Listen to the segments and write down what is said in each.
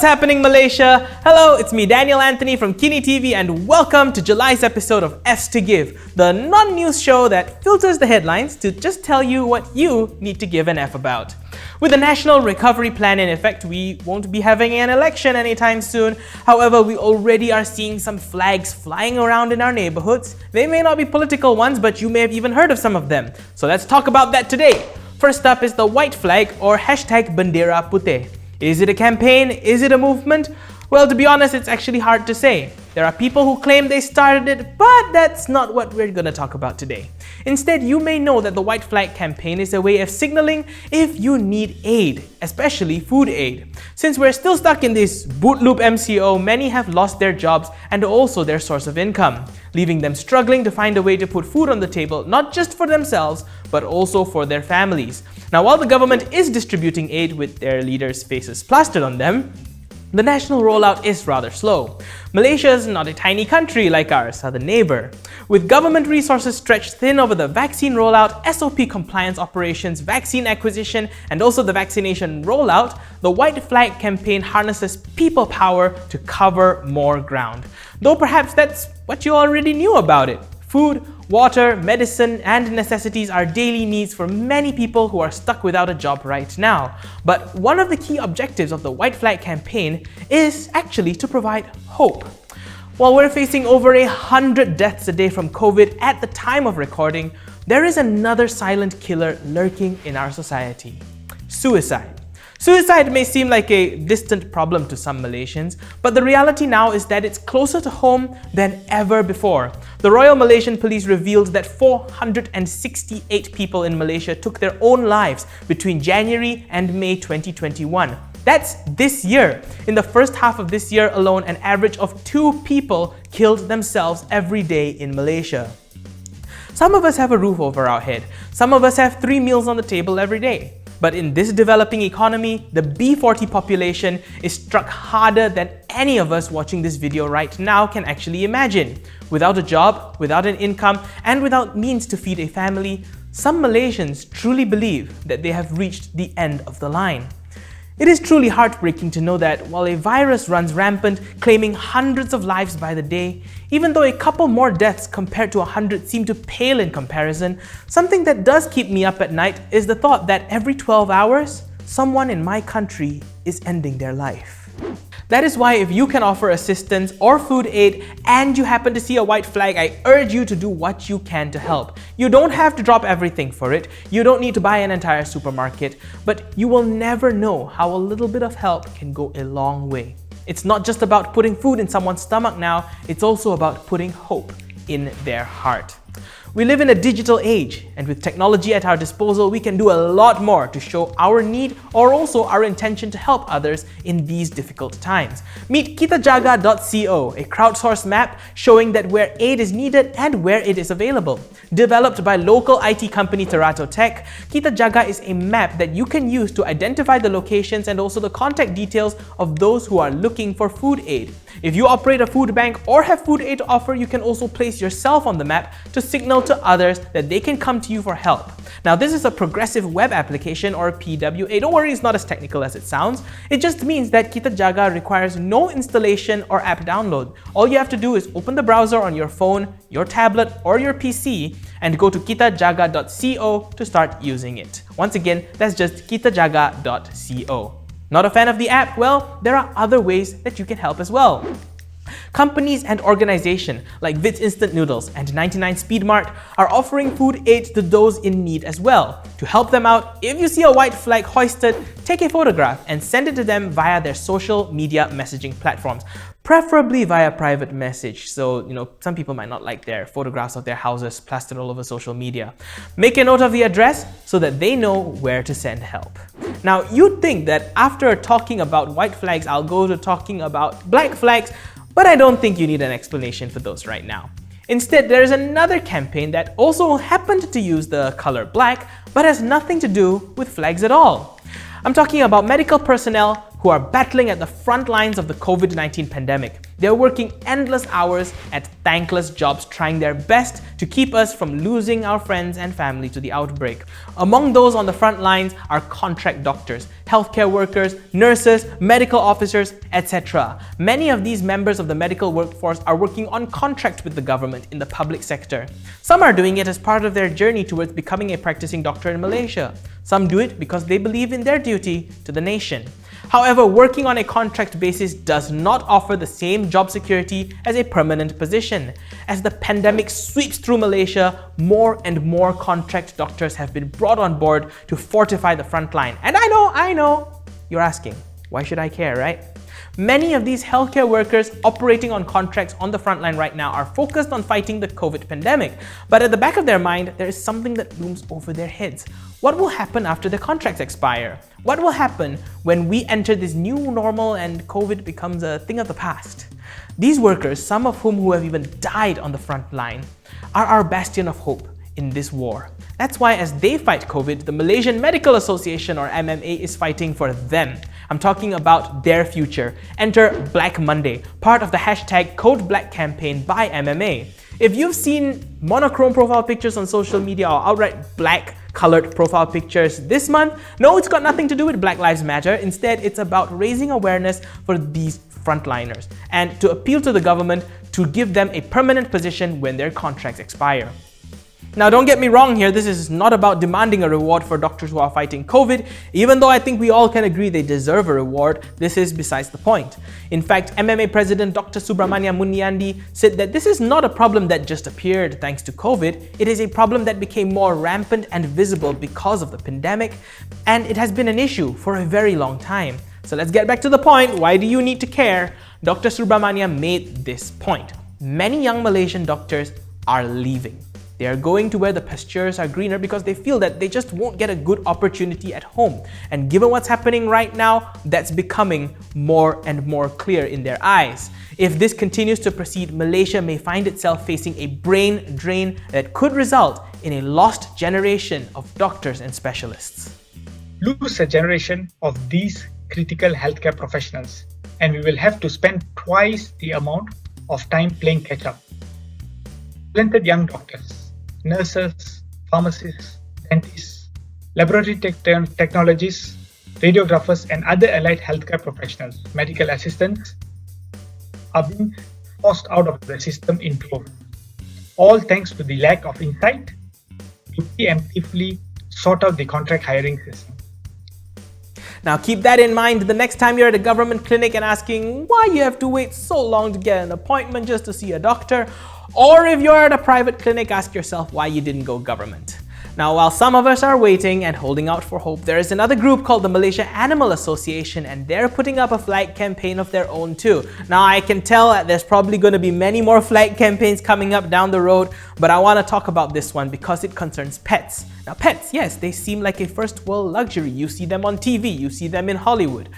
happening, Malaysia? Hello, it's me, Daniel Anthony from Kini TV, and welcome to July's episode of F's to Give, the non-news show that filters the headlines to just tell you what you need to give an F about. With the National Recovery Plan in effect, we won't be having an election anytime soon. However, we already are seeing some flags flying around in our neighborhoods. They may not be political ones, but you may have even heard of some of them. So let's talk about that today. First up is the white flag, or hashtag Bendera Putih. Is it a campaign? Is it a movement? Well, to be honest, it's actually hard to say. There are people who claim they started it, but that's not what we're gonna talk about today. Instead, you may know that the white flag campaign is a way of signaling if you need aid, especially food aid. Since we're still stuck in this boot loop MCO, many have lost their jobs and also their source of income, leaving them struggling to find a way to put food on the table, not just for themselves, but also for their families. Now, while the government is distributing aid with their leaders' faces plastered on them, the national rollout is rather slow. Malaysia is not a tiny country like our southern neighbor. With government resources stretched thin over the vaccine rollout, SOP compliance operations, vaccine acquisition, and also the vaccination rollout, the White Flag campaign harnesses people power to cover more ground. Though perhaps that's what you already knew about it. Food, water, medicine, and necessities are daily needs for many people who are stuck without a job right now. But one of the key objectives of the White Flag campaign is actually to provide hope. While we're facing over 100 deaths a day from COVID at the time of recording, there is another silent killer lurking in our society: suicide. Suicide may seem like a distant problem to some Malaysians, but the reality now is that it's closer to home than ever before. The Royal Malaysian Police revealed that 468 people in Malaysia took their own lives between January and May 2021. That's this year. In the first half of this year alone, an average of 2 people killed themselves every day in Malaysia. Some of us have a roof over our head. Some of us have 3 meals on the table every day. But in this developing economy, the B40 population is struck harder than any of us watching this video right now can actually imagine. Without a job, without an income, and without means to feed a family, some Malaysians truly believe that they have reached the end of the line. It is truly heartbreaking to know that while a virus runs rampant, claiming hundreds of lives by the day, even though a couple more deaths compared to 100 seem to pale in comparison, something that does keep me up at night is the thought that every 12 hours, someone in my country is ending their life. That is why if you can offer assistance or food aid and you happen to see a white flag, I urge you to do what you can to help. You don't have to drop everything for it. You don't need to buy an entire supermarket, but you will never know how a little bit of help can go a long way. It's not just about putting food in someone's stomach now, it's also about putting hope in their heart. We live in a digital age, and with technology at our disposal, we can do a lot more to show our need or also our intention to help others in these difficult times. Meet kitajaga.co, a crowdsourced map showing that where aid is needed and where it is available. Developed by local IT company Terato Tech, Kitajaga is a map that you can use to identify the locations and also the contact details of those who are looking for food aid. If you operate a food bank or have food aid to offer, you can also place yourself on the map to signal to others that they can come to you for help. Now, this is a progressive web application, or PWA. Don't worry, it's not as technical as it sounds. It just means that Kitajaga requires no installation or app download. All you have to do is open the browser on your phone, your tablet, or your PC and go to kitajaga.co to start using it. Once again, that's just kitajaga.co. Not a fan of the app? Well, there are other ways that you can help as well. Companies and organizations like Vitz Instant Noodles and 99 Speed Mart are offering food aid to those in need as well. To help them out, if you see a white flag hoisted, take a photograph and send it to them via their social media messaging platforms, preferably via private message. So, some people might not like their photographs of their houses plastered all over social media. Make a note of the address so that they know where to send help. Now, you'd think that after talking about white flags, I'll go to talking about black flags, but I don't think you need an explanation for those right now. Instead, there is another campaign that also happened to use the color black, but has nothing to do with flags at all. I'm talking about medical personnel who are battling at the front lines of the COVID-19 pandemic. They're working endless hours at thankless jobs, trying their best to keep us from losing our friends and family to the outbreak. Among those on the front lines are contract doctors, healthcare workers, nurses, medical officers, etc. Many of these members of the medical workforce are working on contract with the government in the public sector. Some are doing it as part of their journey towards becoming a practicing doctor in Malaysia. Some do it because they believe in their duty to the nation. However, working on a contract basis does not offer the same job security as a permanent position. As the pandemic sweeps through Malaysia, more and more contract doctors have been brought on board to fortify the front line. And I know, you're asking, why should I care, right? Many of these healthcare workers operating on contracts on the front line right now are focused on fighting the COVID pandemic. But at the back of their mind, there is something that looms over their heads. What will happen after the contracts expire? What will happen when we enter this new normal and COVID becomes a thing of the past? These workers, some of whom who have even died on the front line, are our bastion of hope in this war. That's why as they fight COVID, the Malaysian Medical Association or MMA is fighting for them. I'm talking about their future. Enter Black Monday, part of the hashtag Code Black campaign by MMA. If you've seen monochrome profile pictures on social media or outright black colored profile pictures this month, no, it's got nothing to do with Black Lives Matter. Instead, it's about raising awareness for these frontliners and to appeal to the government to give them a permanent position when their contracts expire. Now, don't get me wrong here, this is not about demanding a reward for doctors who are fighting COVID. Even though I think we all can agree they deserve a reward, this is besides the point. In fact, MMA President Dr. Subramania Muniandi said that this is not a problem that just appeared thanks to COVID. It is a problem that became more rampant and visible because of the pandemic, and it has been an issue for a very long time. So let's get back to the point. Why do you need to care? Dr. Subramania made this point. Many young Malaysian doctors are leaving. They are going to where the pastures are greener because they feel that they just won't get a good opportunity at home. And given what's happening right now, that's becoming more and more clear in their eyes. If this continues to proceed, Malaysia may find itself facing a brain drain that could result in a lost generation of doctors and specialists. Lose a generation of these critical healthcare professionals, and we will have to spend twice the amount of time playing catch-up. Talented young doctors, nurses, pharmacists, dentists, laboratory technologists, radiographers, and other allied healthcare professionals, medical assistants, are being forced out of the system in droves. All thanks to the lack of insight to preemptively sort out the contract hiring system. Now keep that in mind the next time you're at a government clinic and asking why you have to wait so long to get an appointment just to see a doctor. Or if you're at a private clinic, ask yourself why you didn't go government. Now, while some of us are waiting and holding out for hope, there is another group called the Malaysia Animal Association, and they're putting up a flag campaign of their own too. Now, I can tell that there's probably going to be many more flag campaigns coming up down the road, but I want to talk about this one because it concerns pets. Now, pets, yes, they seem like a first world luxury. You see them on TV, you see them in Hollywood.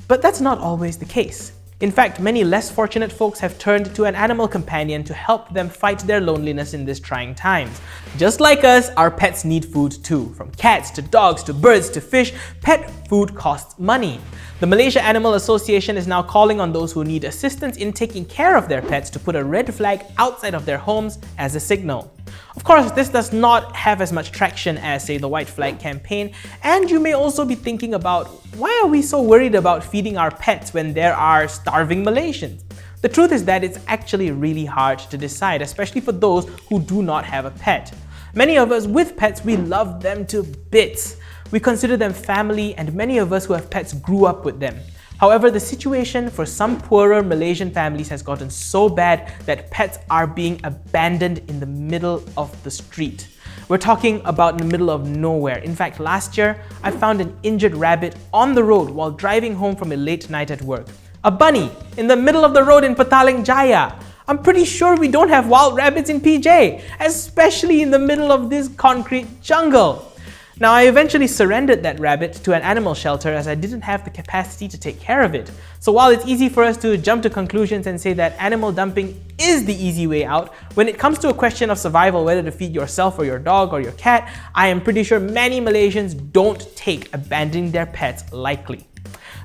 But that's not always the case. In fact, many less fortunate folks have turned to an animal companion to help them fight their loneliness in these trying times. Just like us, our pets need food too. From cats to dogs to birds to fish, pet food costs money. The Malaysia Animal Association is now calling on those who need assistance in taking care of their pets to put a red flag outside of their homes as a signal. Of course, this does not have as much traction as, say, the White Flag campaign, and you may also be thinking about why are we so worried about feeding our pets when there are starving Malaysians? The truth is that it's actually really hard to decide, especially for those who do not have a pet. Many of us with pets, we love them to bits. We consider them family, and many of us who have pets grew up with them. However, the situation for some poorer Malaysian families has gotten so bad that pets are being abandoned in the middle of the street. We're talking about in the middle of nowhere. In fact, last year, I found an injured rabbit on the road while driving home from a late night at work. A bunny in the middle of the road in Petaling Jaya. I'm pretty sure we don't have wild rabbits in PJ, especially in the middle of this concrete jungle. Now, I eventually surrendered that rabbit to an animal shelter as I didn't have the capacity to take care of it. So while it's easy for us to jump to conclusions and say that animal dumping is the easy way out, when it comes to a question of survival, whether to feed yourself or your dog or your cat, I am pretty sure many Malaysians don't take abandoning their pets lightly.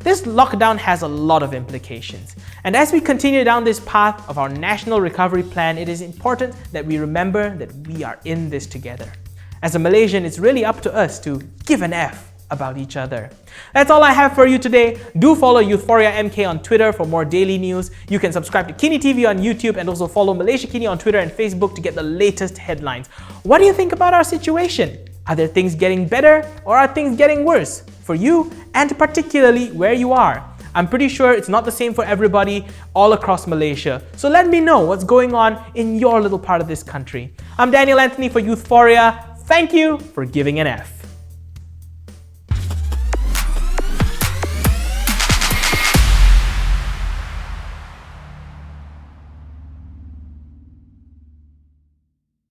This lockdown has a lot of implications. And as we continue down this path of our national recovery plan, it is important that we remember that we are in this together. As a Malaysian, it's really up to us to give an F about each other. That's all I have for you today. Do follow Youthphoria MK on Twitter for more daily news. You can subscribe to Kini TV on YouTube and also follow Malaysiakini on Twitter and Facebook to get the latest headlines. What do you think about our situation? Are there things getting better or are things getting worse for you and particularly where you are? I'm pretty sure it's not the same for everybody all across Malaysia. So let me know what's going on in your little part of this country. I'm Daniel Anthony for Youthphoria. Thank you for giving an F.